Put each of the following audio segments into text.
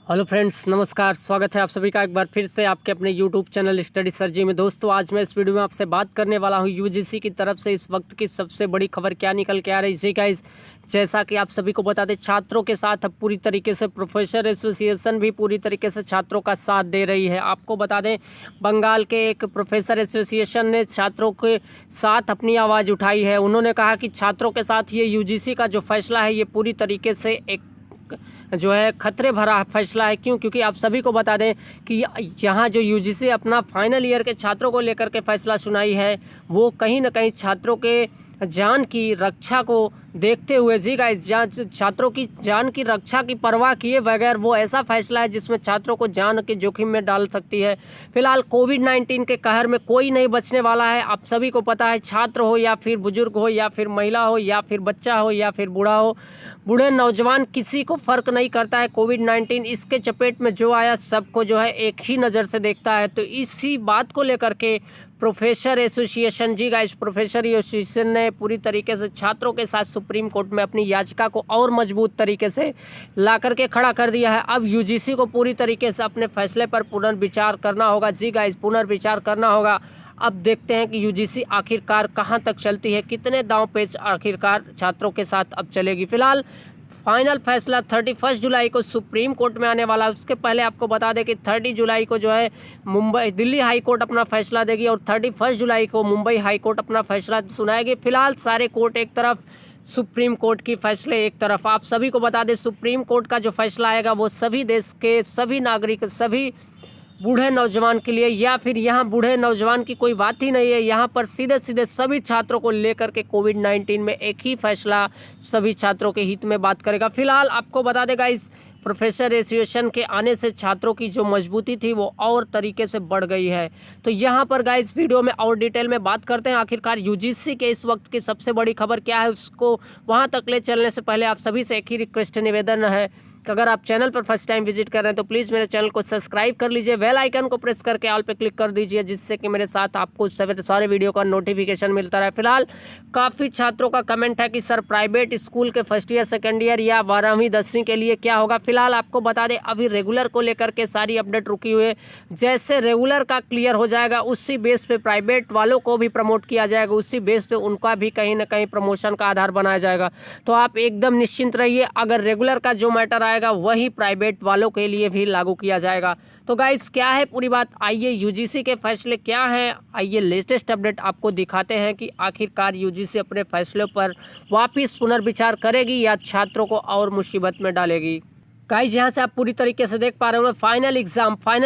Hello friends, नमस्कार। स्वागत है आप सभी का एक बार फिर से आपके अपने यूट्यूब चैनल स्टडी सर्जी में। दोस्तों, आज मैं इस वीडियो में आपसे बात करने वाला हूं यूजीसी की तरफ से इस वक्त की सबसे बड़ी खबर क्या निकल के आ रही है। गाइस, जैसा कि आप सभी को बता दें, छात्रों के साथ अब पूरी तरीके से प्रोफेसर एसोसिएशन भी पूरी तरीके से छात्रों का साथ दे रही है। आपको बता दें, बंगाल के एक प्रोफेसर एसोसिएशन ने छात्रों के साथ अपनी आवाज़ उठाई है। उन्होंने कहा कि छात्रों के साथ ये यूजीसी का जो फैसला है ये पूरी तरीके से एक जो है खतरे भरा फैसला है। क्यों? क्योंकि आप सभी को बता दें कि यहाँ जो यूजीसी अपना फाइनल ईयर के छात्रों को लेकर के फैसला सुनाई है, वो कहीं ना कहीं छात्रों के जान की रक्षा को देखते हुए गाइस, छात्रों की जान की रक्षा की परवाह किए बगैर वो ऐसा फैसला है जिसमें छात्रों को जान के जोखिम में डाल सकती है। फिलहाल कोविड-19 के कहर में कोई नहीं बचने वाला है। आप सभी को पता है, छात्र हो या फिर बुजुर्ग हो या फिर महिला हो या फिर बच्चा हो या फिर बूढ़ा हो, बूढ़े नौजवान, किसी को फर्क नहीं करता है। कोविड-19 इसके चपेट में जो आया सबको जो है एक ही नज़र से देखता है। तो इसी बात को लेकर के professor association guys, professor association ने पूरी तरीके से छात्रों के साथ सुप्रीम कोर्ट में अपनी याचिका को और मजबूत तरीके से ला करके खड़ा कर दिया है। अब यूजीसी को पूरी तरीके से अपने फैसले पर पुनर्विचार करना होगा। गाइस, पुनर्विचार करना होगा। अब देखते हैं कि यूजीसी आखिरकार कहां तक चलती है, कितने दांव पेच आखिरकार छात्रों के साथ अब चलेगी। फिलहाल फाइनल फैसला 31 जुलाई को सुप्रीम कोर्ट में आने वाला है। उसके पहले आपको बता दें कि 30 जुलाई को जो है दिल्ली हाई कोर्ट अपना फैसला देगी और 31 जुलाई को मुंबई हाई कोर्ट अपना फैसला सुनाएगी। फिलहाल सारे कोर्ट एक तरफ, सुप्रीम कोर्ट की फैसले एक तरफ। आप सभी को बता दें, सुप्रीम कोर्ट का जो फैसला आएगा वो सभी देश के सभी नागरिक, सभी बूढ़े नौजवान के लिए, या फिर यहाँ बूढ़े नौजवान की कोई बात ही नहीं है। यहाँ पर सीधे सीधे सभी छात्रों को लेकर के कोविड-19 में एक ही फैसला सभी छात्रों के हित में बात करेगा। फिलहाल आपको बता देगा, इस प्रोफेसर एसोसिएशन के आने से छात्रों की जो मजबूती थी वो और तरीके से बढ़ गई है। तो यहाँ पर गाइस वीडियो में और डिटेल में बात करते हैं आखिरकार यूजीसी के इस वक्त की सबसे बड़ी खबर क्या है। उसको वहाँ तक ले चलने से पहले आप सभी से एक ही रिक्वेस्ट, निवेदन है कि अगर आप चैनल पर फर्स्ट टाइम विजिट कर रहे हैं तो प्लीज़ मेरे चैनल को सब्सक्राइब कर लीजिए, बेल आइकन को प्रेस करके ऑल पे क्लिक कर दीजिए, जिससे कि मेरे साथ आपको सारे वीडियो का नोटिफिकेशन मिलता रहे। फिलहाल काफ़ी छात्रों का कमेंट है कि सर प्राइवेट स्कूल के फर्स्ट ईयर, सेकेंड ईयर या 12वीं 10वीं के लिए क्या होगा। फिलहाल आपको बता दें, अभी रेगुलर को लेकर के सारी अपडेट रुकी हुई है। जैसे रेगुलर का क्लियर हो जाएगा, उसी बेस पे प्राइवेट वालों को भी प्रमोट किया जाएगा, उसी बेस पे उनका भी कहीं ना कहीं प्रमोशन का आधार बनाया जाएगा। तो आप एकदम निश्चिंत रहिए, अगर रेगुलर का जो मैटर आएगा वही प्राइवेट वालों के लिए भी लागू किया जाएगा। तो गाइस, क्या है पूरी बात, आइए यूजीसी के फैसले क्या हैं, आइए लेटेस्ट अपडेट आपको दिखाते हैं कि आखिरकार यूजीसी अपने फैसलों पर वापस पुनर्विचार करेगी या छात्रों को और मुसीबत में डालेगी। गाइस, यहाँ से आप पूरी तरीके से देख पा रहे होंगे फाइनल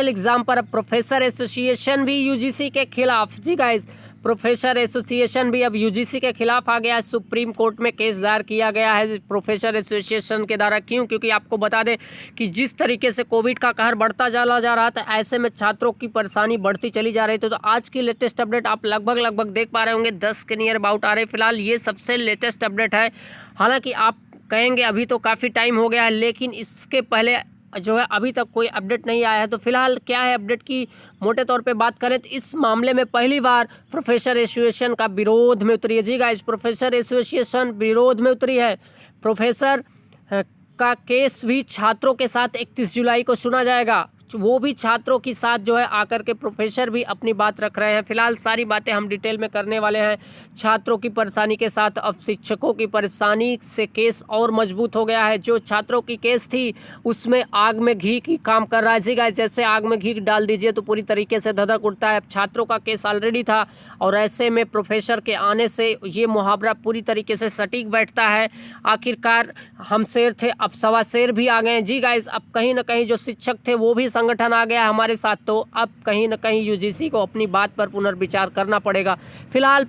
एग्जाम पर अब प्रोफेसर एसोसिएशन भी यूजीसी के खिलाफ। गाइस, प्रोफेसर एसोसिएशन भी अब यूजीसी के खिलाफ आ गया है। सुप्रीम कोर्ट में केस दायर किया गया है प्रोफेसर एसोसिएशन के द्वारा। क्यों? क्योंकि आपको बता दें कि जिस तरीके से कोविड का कहर बढ़ता चला जा रहा था, ऐसे में छात्रों की परेशानी बढ़ती चली जा रही थी। तो आज की लेटेस्ट अपडेट आप लगभग देख पा रहे होंगे, 10 के नियर अबाउट आ रहे। फिलहाल ये सबसे लेटेस्ट अपडेट है। हालांकि आप कहेंगे अभी तो काफ़ी टाइम हो गया है, लेकिन इसके पहले जो है अभी तक कोई अपडेट नहीं आया है। तो फिलहाल क्या है अपडेट की मोटे तौर पे बात करें तो इस मामले में पहली बार प्रोफेसर एसोसिएशन का विरोध में उतरी है। गाइस, प्रोफेसर एसोसिएशन विरोध में उतरी है। प्रोफेसर का केस भी छात्रों के साथ 31 जुलाई को सुना जाएगा। वो भी छात्रों के साथ जो है आकर के प्रोफेसर भी अपनी बात रख रहे हैं। फिलहाल सारी बातें हम डिटेल में करने वाले हैं। छात्रों की परेशानी के साथ अब शिक्षकों की परेशानी से केस और मजबूत हो गया है। जो छात्रों की केस थी उसमें आग में घी की काम कर रहा है। गाइस, जैसे आग में घी डाल दीजिए तो पूरी तरीके से धधक उठता है। अब छात्रों का केस ऑलरेडी था और ऐसे में प्रोफेसर के आने से ये मुहावरा पूरी तरीके से सटीक बैठता है। आखिरकार हम शेर थे, अब सवा शेर भी आ गए। गाइस, अब कहीं ना कहीं जो शिक्षक थे वो भी संगठन आ गया हमारे साथ। तो अब कहीं ना कहीं यूजीसी को अपनी बात पर पुनर्विचार करना पड़ेगा। फिलहाल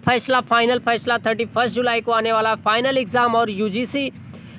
फाइनल फैसला 31 जुलाई को आने वाला। फाइनल एग्जाम और यूजीसी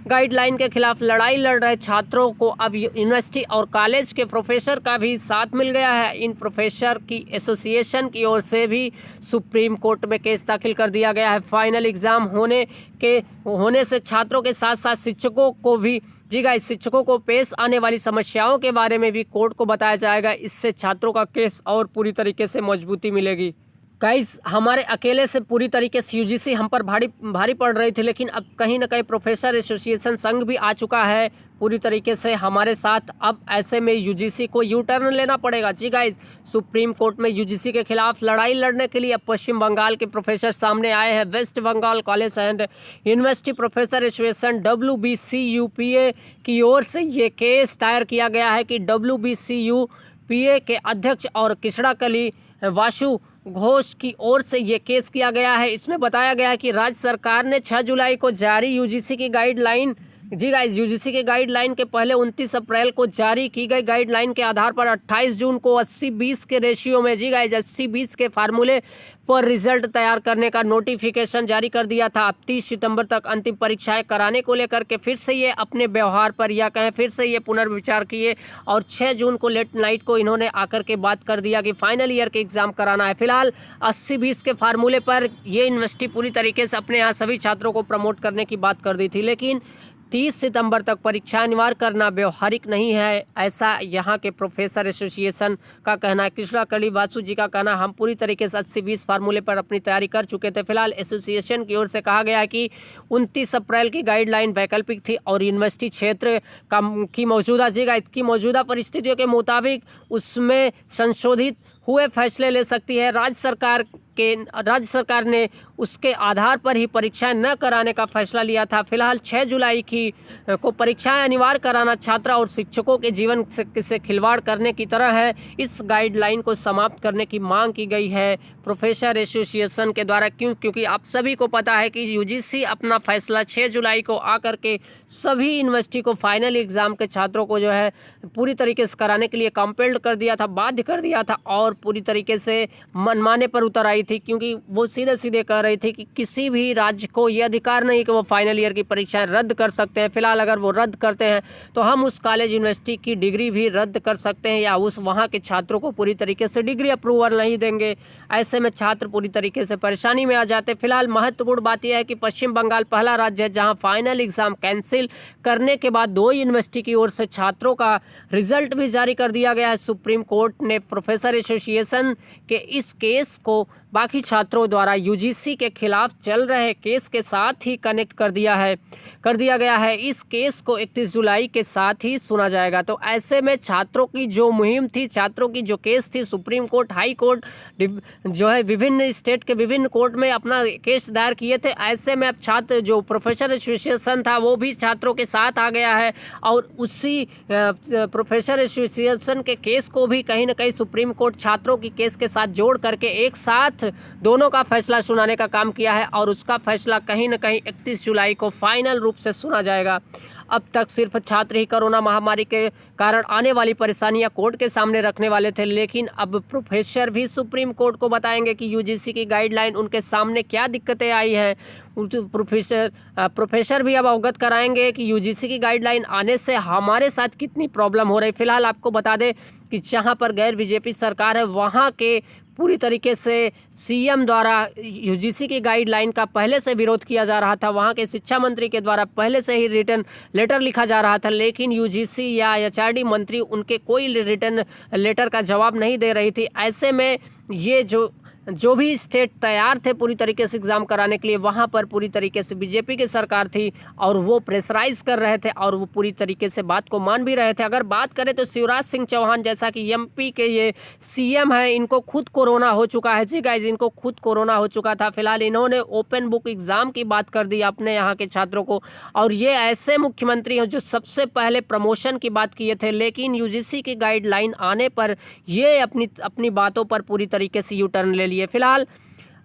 गाइडलाइन के खिलाफ लड़ाई लड़ रहे छात्रों को अब यूनिवर्सिटी और कॉलेज के प्रोफेसर का भी साथ मिल गया है। इन प्रोफेसर की एसोसिएशन की ओर से भी सुप्रीम कोर्ट में केस दाखिल कर दिया गया है। फाइनल एग्जाम होने से छात्रों के साथ साथ शिक्षकों को भी गाइस, शिक्षकों को पेश आने वाली समस्याओं के बारे में भी कोर्ट को बताया जाएगा। इससे छात्रों का केस और पूरी तरीके से मजबूती मिलेगी। गाइस हमारे अकेले से पूरी तरीके से यूजीसी हम पर भारी पड़ रही थी, लेकिन अब कहीं ना कहीं प्रोफेसर एसोसिएशन संघ भी आ चुका है पूरी तरीके से हमारे साथ। अब ऐसे में यूजीसी को यू टर्न लेना पड़ेगा। जी गाइस, सुप्रीम कोर्ट में यूजीसी के खिलाफ लड़ाई लड़ने के लिए अब पश्चिम बंगाल के प्रोफेसर सामने आए हैं। West Bengal college and university professor association WBCUPA की ओर से ये केस दायर किया गया है कि WBCUPA के अध्यक्ष और किसड़ाकली वासु घोष की ओर से ये केस किया गया है। इसमें बताया गया है कि राज्य सरकार ने 6 जुलाई को जारी यूजीसी की गाइडलाइन, जी गाइस, यूजीसी के गाइडलाइन के पहले 29 अप्रैल को जारी की गई गाइडलाइन के आधार पर 28 जून को 80-20 के रेशियो में, जी गाइस, 80-20 के फार्मूले पर रिजल्ट तैयार करने का नोटिफिकेशन जारी कर दिया था। अब 30 सितंबर तक अंतिम परीक्षाएं कराने को लेकर के फिर से ये अपने व्यवहार पर या कहें फिर से ये पुनर्विचार किए और 6 जून को लेट नाइट को इन्होंने आकर के बात कर दिया कि फाइनल ईयर के एग्जाम कराना है। फिलहाल 80-20 के फार्मूले पर ये यूनिवर्सिटी पूरी तरीके से अपने यहाँ सभी छात्रों को प्रमोट करने की बात कर दी थी, लेकिन 30 सितंबर तक परीक्षा अनिवार्य करना व्यवहारिक नहीं है, ऐसा यहाँ के प्रोफेसर एसोसिएशन का कहना है। किसड़ाकली वासु जी का कहना, हम पूरी तरीके से 80-20 फार्मूले पर अपनी तैयारी कर चुके थे। फिलहाल एसोसिएशन की ओर से कहा गया है कि 29 अप्रैल की गाइडलाइन वैकल्पिक थी और यूनिवर्सिटी क्षेत्र की मौजूदा परिस्थितियों के मुताबिक उसमें संशोधित हुए फैसले ले सकती है। राज्य सरकार ने उसके आधार पर ही परीक्षाएं न कराने का फैसला लिया था। फिलहाल 6 जुलाई को परीक्षाएं अनिवार्य कराना छात्र और शिक्षकों के जीवन से खिलवाड़ करने की तरह है। इस गाइडलाइन को समाप्त करने की मांग की गई है प्रोफेसर एसोसिएशन के द्वारा। क्योंकि आप सभी को पता है कि यूजीसी अपना फैसला 6 जुलाई को आकर के सभी यूनिवर्सिटी को फाइनल एग्जाम के छात्रों को जो है पूरी तरीके से कराने के लिए कंपेल्ड कर दिया था, बाध्य कर दिया था और पूरी तरीके से मनमाने पर उतर आई थी, क्योंकि वो सीधे कह रही थी कि किसी भी राज्य को ये अधिकार नहीं कि वो फाइनल ईयर की परीक्षाएं रद्द कर सकते हैं। फिलहाल अगर वो रद्द करते हैं तो हम उस कॉलेज यूनिवर्सिटी की डिग्री भी रद्द कर सकते हैं या उस वहाँ के छात्रों को पूरी तरीके से डिग्री अप्रूवल नहीं देंगे। ऐसे में छात्र पूरी तरीके से परेशानी में आ जाते। फिलहाल महत्वपूर्ण बात यह है कि पश्चिम बंगाल पहला राज्य है जहाँ फाइनल एग्जाम कैंसिल करने के बाद 2 यूनिवर्सिटी की ओर से छात्रों का रिजल्ट भी जारी कर दिया गया है। सुप्रीम कोर्ट ने प्रोफेसर एसोसिएशन के इस केस को बाकी छात्रों द्वारा यूजीसी के खिलाफ चल रहे केस के साथ ही कनेक्ट कर दिया गया है। इस केस को 31 जुलाई के साथ ही सुना जाएगा। तो ऐसे में छात्रों की जो मुहिम थी, छात्रों की जो केस थी, सुप्रीम कोर्ट, हाई कोर्ट जो है विभिन्न स्टेट के विभिन्न कोर्ट में अपना केस दायर किए थे। ऐसे में अब छात्र जो प्रोफेसर एसोसिएशन था वो भी छात्रों के साथ आ गया है और उसी प्रोफेसर एसोसिएशन के केस को भी कहीं ना कहीं सुप्रीम कोर्ट छात्रों की केस के साथ जोड़ करके एक साथ दोनों का फैसला सुनाने का काम किया है और उसका फैसला कहीं न कहीं 31 जुलाई को फाइनल रूप से सुना जाएगा। अब तक सिर्फ छात्र ही कोरोना महामारी के कारण आने वाली परेशानियां कोर्ट के सामने रखने वाले थे, लेकिन अब प्रोफेसर भी सुप्रीम कोर्ट को बताएंगे कि यूजीसी की गाइडलाइन उनके सामने क्या दिक्कतें आई हैं। प्रोफेसर भी अब अवगत कराएंगे कि यूजीसी की गाइडलाइन आने से हमारे साथ कितनी प्रॉब्लम हो रही। फिलहाल आपको बता दें कि जहां पर गैर बीजेपी सरकार है वहां के पूरी तरीके से सीएम द्वारा यूजीसी की गाइडलाइन का पहले से विरोध किया जा रहा था। वहां के शिक्षा मंत्री के द्वारा पहले से ही रिटर्न लेटर लिखा जा रहा था, लेकिन यूजीसी या एचआरडी मंत्री उनके कोई रिटर्न लेटर का जवाब नहीं दे रही थी। ऐसे में ये जो भी स्टेट तैयार थे पूरी तरीके से एग्ज़ाम कराने के लिए, वहाँ पर पूरी तरीके से बीजेपी की सरकार थी और वो प्रेशराइज कर रहे थे और वो पूरी तरीके से बात को मान भी रहे थे। अगर बात करें तो शिवराज सिंह चौहान जैसा कि एमपी के ये सीएम है, इनको खुद कोरोना हो चुका है। जी गाइज, इनको खुद कोरोना हो चुका था। फिलहाल इन्होंने ओपन बुक एग्ज़ाम की बात कर दी अपने यहाँ के छात्रों को, और ये ऐसे मुख्यमंत्री हैं जो सबसे पहले प्रमोशन की बात किए थे, लेकिन यूजीसी की गाइडलाइन आने पर ये अपनी बातों पर पूरी तरीके से यू टर्न ले लिए। फिलहाल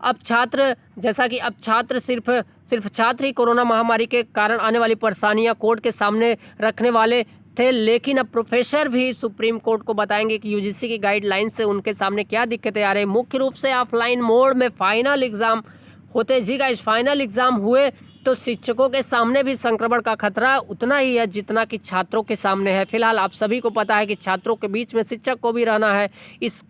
अब छात्र सिर्फ छात्र ही कोरोना महामारी के कारण आने वाली परेशानियां कोर्ट के सामने रखने वाले थे, लेकिन अब प्रोफेसर भी सुप्रीम कोर्ट को बताएंगे कि यूजीसी की गाइडलाइन से उनके सामने क्या दिक्कतें आ रही। मुख्य रूप से ऑफलाइन मोड में फाइनल एग्जाम होते, जी गाइस, फाइनल एग्जाम हुए तो शिक्षकों के सामने भी संक्रमण का खतरा उतना ही है जितना कि छात्रों के सामने है। फिलहाल आप सभी को पता है कि छात्रों के बीच में शिक्षक को भी रहना है। इस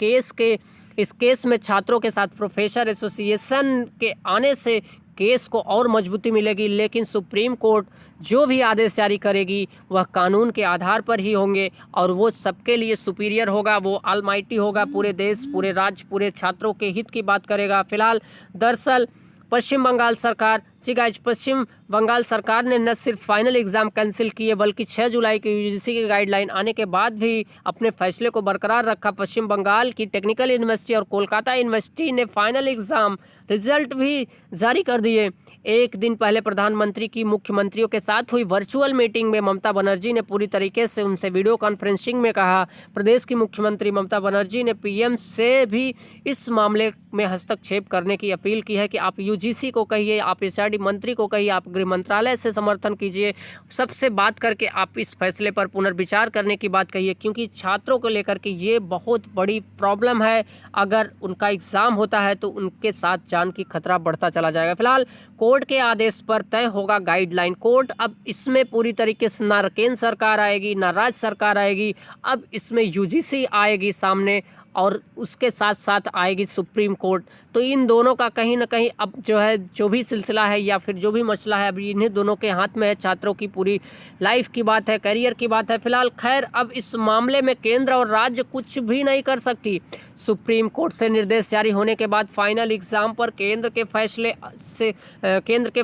केस में छात्रों के साथ प्रोफेसर एसोसिएशन के आने से केस को और मजबूती मिलेगी। लेकिन सुप्रीम कोर्ट जो भी आदेश जारी करेगी वह कानून के आधार पर ही होंगे और वो सबके लिए सुपीरियर होगा, वो ऑलमाइटी होगा, पूरे देश, पूरे राज्य, पूरे छात्रों के हित की बात करेगा। फिलहाल दरअसल पश्चिम बंगाल सरकार, जी गाइज, पश्चिम बंगाल सरकार ने न सिर्फ फाइनल एग्जाम कैंसिल किए बल्कि 6 जुलाई की यूजीसी की गाइडलाइन आने के बाद भी अपने फैसले को बरकरार रखा। पश्चिम बंगाल की टेक्निकल यूनिवर्सिटी और कोलकाता यूनिवर्सिटी ने फाइनल एग्जाम रिजल्ट भी जारी कर दिए। एक दिन पहले प्रधानमंत्री की मुख्यमंत्रियों के साथ हुई वर्चुअल मीटिंग में ममता बनर्जी ने पूरी तरीके से उनसे वीडियो कॉन्फ्रेंसिंग में कहा। प्रदेश की मुख्यमंत्री ममता बनर्जी ने पीएम से भी इस मामले में हस्तक्षेप करने की अपील की है कि आप यूजीसी को कहिए, आप एचआरडी मंत्री को कहिए, आप गृह मंत्रालय से समर्थन कीजिए, सबसे बात करके आप इस फैसले पर पुनर्विचार करने की बात कहिए, क्योंकि छात्रों को लेकर के ये बहुत बड़ी प्रॉब्लम है। अगर उनका एग्जाम होता है तो उनके साथ जान की खतरा बढ़ता चला जाएगा। फिलहाल कोर्ट के आदेश पर तय होगा गाइडलाइन। कोर्ट अब इसमें पूरी तरीके से ना केंद्र सरकार आएगी ना राज्य सरकार आएगी, अब इसमें यूजीसी आएगी सामने और उसके साथ साथ आएगी सुप्रीम कोर्ट। तो इन दोनों का कहीं ना कहीं अब जो है, जो भी सिलसिला है या फिर जो भी मसला है, अभी इन्हीं दोनों के हाथ में है। छात्रों की पूरी लाइफ की बात है, करियर की बात है। फिलहाल खैर अब इस मामले में केंद्र और राज्य कुछ भी नहीं कर सकती। सुप्रीम कोर्ट से निर्देश जारी होने के बाद फाइनल एग्जाम पर केंद्र के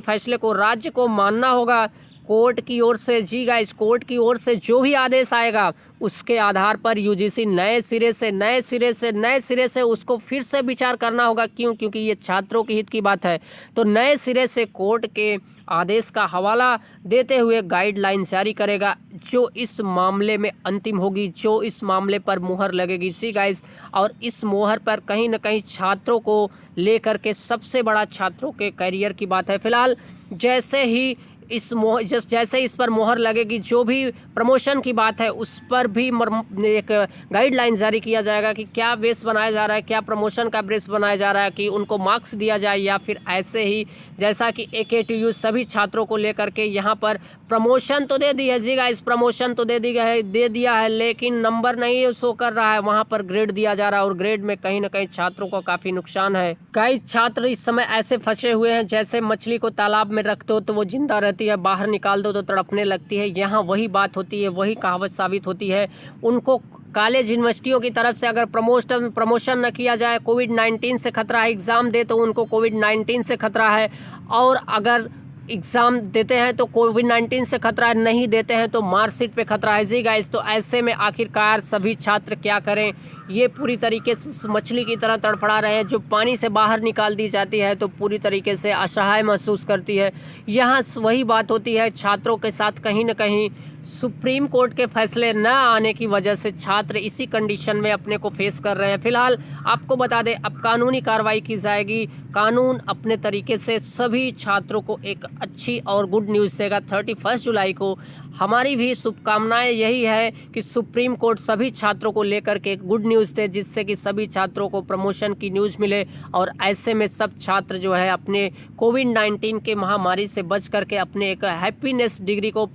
फैसले को राज्य को मानना होगा। कोर्ट की ओर से, जी गाइस, कोर्ट की ओर से जो भी आदेश आएगा उसके आधार पर यूजीसी नए सिरे से उसको फिर से विचार करना होगा। क्योंकि ये छात्रों के हित की बात है। तो नए सिरे से कोर्ट के आदेश का हवाला देते हुए गाइडलाइन जारी करेगा जो इस मामले में अंतिम होगी, जो इस मामले पर मुहर लगेगी। सी गाइस, और इस मुहर पर कहीं ना कहीं छात्रों को लेकर के सबसे बड़ा छात्रों के करियर की बात है। फिलहाल जैसे ही जैसे इस पर मोहर लगेगी, जो भी प्रमोशन की बात है उस पर भी एक गाइडलाइन जारी किया जाएगा कि क्या बेस बनाया जा रहा है, क्या प्रमोशन का बेस बनाया जा रहा है, कि उनको मार्क्स दिया जाए या फिर ऐसे ही जैसा कि AKTU सभी छात्रों को लेकर के यहाँ पर प्रमोशन तो दे दी है। जी गाइस, प्रमोशन तो दे दिया है लेकिन नंबर नहीं शो कर रहा है, वहाँ पर ग्रेड दिया जा रहा है और ग्रेड में कहीं ना कहीं छात्रों को काफ़ी नुकसान है। कई छात्र इस समय ऐसे फंसे हुए हैं जैसे मछली को तालाब में रख दो तो वो जिंदा रहती है, बाहर निकाल दो तो तड़पने लगती है। यहाँ वही बात होती है, वही कहावत साबित होती है। उनको कॉलेज यूनिवर्सिटियों की तरफ से अगर प्रमोशन न किया जाए, कोविड-19 से खतरा है, एग्ज़ाम दे तो उनको कोविड-19 से खतरा है, और अगर एग्ज़ाम देते हैं तो कोविड-19 से खतरा है, नहीं देते हैं तो मार्कशीट पे खतरा है। जी गाइस, तो ऐसे में आखिरकार सभी छात्र क्या करें? ये पूरी तरीके से मछली की तरह तड़फड़ा रहे हैं। जो पानी से बाहर निकाल दी जाती है तो पूरी तरीके से असहाय महसूस करती है। यहाँ वही बात होती है, छात्रों के साथ कहीं ना कहीं सुप्रीम कोर्ट के फैसले न आने की वजह से छात्र इसी कंडीशन में अपने को फेस कर रहे हैं। फिलहाल आपको बता दें, अब कानूनी कार्रवाई की जाएगी। कानून अपने तरीके से सभी छात्रों को एक अच्छी और गुड न्यूज़ देगा। 31 जुलाई को हमारी भी शुभकामनाएं यही है कि सुप्रीम कोर्ट सभी छात्रों को लेकर के एक गुड न्यूज़ दे, जिससे कि सभी छात्रों को प्रमोशन की न्यूज़ मिले और ऐसे में सब छात्र जो है अपने कोविड-19 के महामारी से बच करके अपने एक हैप्पीनेस डिग्री को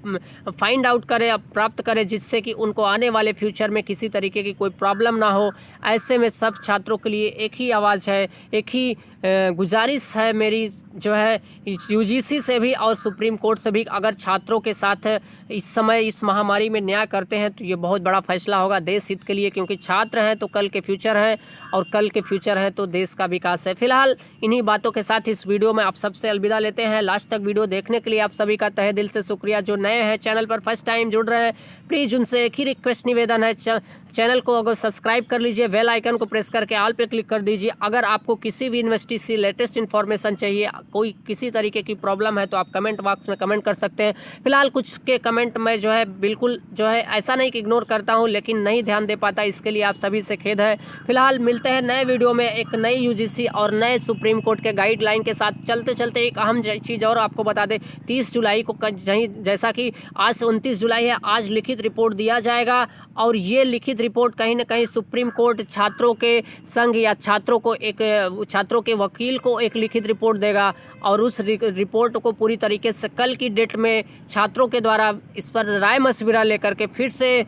फाइंड आउट करे, प्राप्त करे, जिससे कि उनको आने वाले फ्यूचर में किसी तरीके की कोई प्रॉब्लम ना हो। ऐसे में सब छात्रों के लिए एक ही आवाज़ है, एक ही गुजारिश है मेरी जो है यूजीसी से भी और सुप्रीम कोर्ट से भी, अगर छात्रों के साथ इस समय इस महामारी में न्याय करते हैं तो ये बहुत बड़ा फैसला होगा देश हित के लिए, क्योंकि छात्र हैं तो कल के फ्यूचर हैं और कल के फ्यूचर हैं तो देश का विकास है। फिलहाल इन्हीं बातों के साथ इस वीडियो में आप सबसे अलविदा लेते हैं। लास्ट तक वीडियो देखने के लिए आप सभी का तहे दिल से शुक्रिया। जो नए हैं चैनल पर फर्स्ट टाइम जुड़ रहे हैं, प्लीज़ उनसे एक ही रिक्वेस्ट निवेदन है, चैनल को अगर सब्सक्राइब कर लीजिए, बेल आइकन को प्रेस करके ऑल पे क्लिक कर दीजिए। अगर आपको किसी भी यूनिवर्सिटी से लेटेस्ट इन्फॉर्मेशन चाहिए, कोई किसी तरीके की प्रॉब्लम है तो आप कमेंट बॉक्स में कमेंट कर सकते हैं। फिलहाल कुछ के कमेंट में जो है बिल्कुल जो है ऐसा नहीं कि इग्नोर करता हूं, लेकिन नहीं ध्यान दे पाता, इसके लिए आप सभी से खेद है। फिलहाल मिलते हैं नए वीडियो में एक नई यूजीसी और नए सुप्रीम कोर्ट के गाइडलाइन के साथ। चलते चलते एक अहम चीज़ और आपको बता दें, 30 जुलाई को जैसा कि आज से 29 जुलाई है, आज लिखित रिपोर्ट दिया जाएगा और ये लिखित रिपोर्ट कहीं ना कहीं सुप्रीम कोर्ट छात्रों के संघ या छात्रों के वकील को एक लिखित रिपोर्ट देगा और उस रिपोर्ट को पूरी तरीके से कल की डेट में छात्रों के द्वारा इस पर राय मशविरा लेकर के फिर से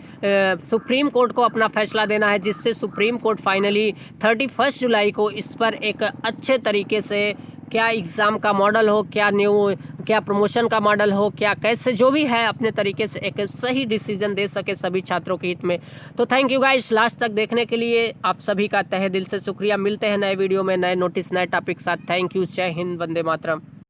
सुप्रीम कोर्ट को अपना फैसला देना है, जिससे सुप्रीम कोर्ट फाइनली 31 जुलाई को इस पर एक अच्छे तरीके से क्या एग्ज़ाम का मॉडल हो, क्या प्रमोशन का मॉडल हो, क्या कैसे जो भी है अपने तरीके से एक सही डिसीजन दे सके सभी छात्रों के हित में। तो थैंक यू गाइस, लास्ट तक देखने के लिए आप सभी का तहे दिल से शुक्रिया। मिलते हैं नए वीडियो में, नए नोटिस, नए टॉपिक साथ। थैंक यू, जय हिंद, वंदे मातरम।